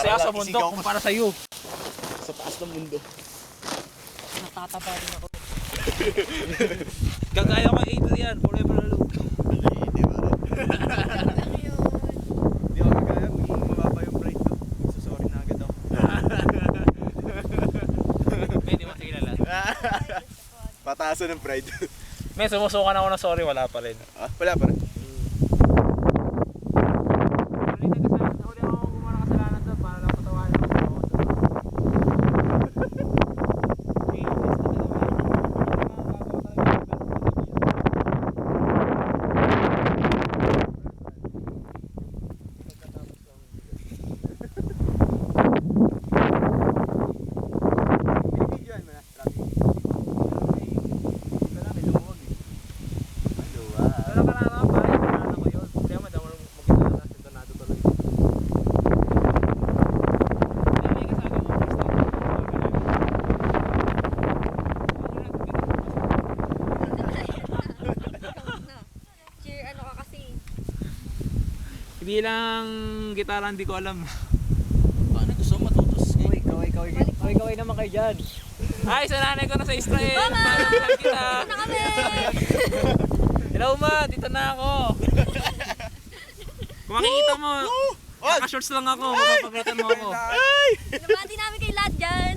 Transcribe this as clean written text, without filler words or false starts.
masaya sa mundo kumpara sa'yo. Sa taas ng mundo. Natataba rin ako. Gagaya ko Adrian, forever alone. Hindi ba rin? Hindi ako kagaya, magiging mababa yung pride ko. Sorry na agad ako. Hindi mo sige na lang. Pataasan ng pride. May sumusukan ako ng sorry, wala pa rin. Ah, wala pa rin. Huli ako gumawa ng kasalanan doon para lang patawarin ako. Binibidyoan mo na, Travis. Wala, may lumuwag eh. Ang luwag. Pero kararap pa, pinana ko yun. Problema, daw mo magkita na natin doon nato tuloy. May kasali mo, first time. Cheer, ano ka kasi? Hindi lang gitara, hindi ko alam. Paano gusto mo matutos? Kaway naman kayo dyan. Ay, sa nanay ko na sa Israel. Mahal kita. Na kami! Hello ma, dito na ako. Kung makikita mo, naka-shorts lang ako, mapapagratan mo ako. Nabati namin kay lahat dyan.